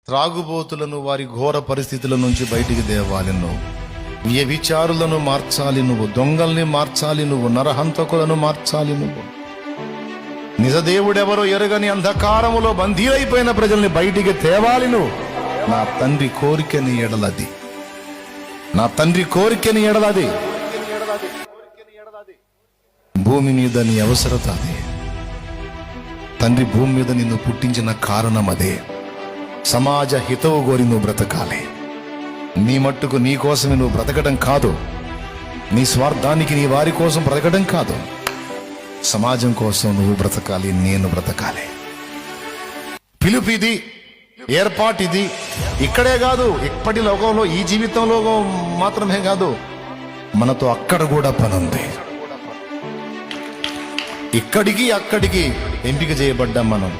త్రాగుబోతులను వారి ఘోర పరిస్థితుల నుంచి బయటికి తేవాలి నువ్వు. వ్యభిచారులను మార్చాలి నువ్వు, దొంగల్ని మార్చాలి నువ్వు, నరహంతకులను మార్చాలి నువ్వు. నిజదేవుడెవరో ఎరుగని అంధకారములో బందీలైపోయిన ప్రజల్ని బయటికి తేవాలి నువ్వు. నా తండ్రి కోరికని ఎడలది, నా తండ్రి కోరికని ఎడలది. భూమి మీద నీ అవసరత అదే. తండ్రి భూమి మీద నిన్ను పుట్టించిన కారణం అదే. సమాజ హితవు కోరి నువ్వు బ్రతకాలి. నీ మట్టుకు నీ కోసమే నువ్వు బ్రతకడం కాదు, నీ స్వార్థానికి నీ వారి కోసం బ్రతకడం కాదు, సమాజం కోసం నువ్వు బ్రతకాలి, నేను బ్రతకాలి. పిలుపు ఇది, ఏర్పాటు ఇది. ఇక్కడే కాదు, ఇప్పటి లోకంలో, ఈ జీవితంలో మాత్రమే కాదు, మనతో అక్కడ కూడా పనుంది. ఇక్కడికి అక్కడికి ఎంపిక చేయబడ్డాం మనం.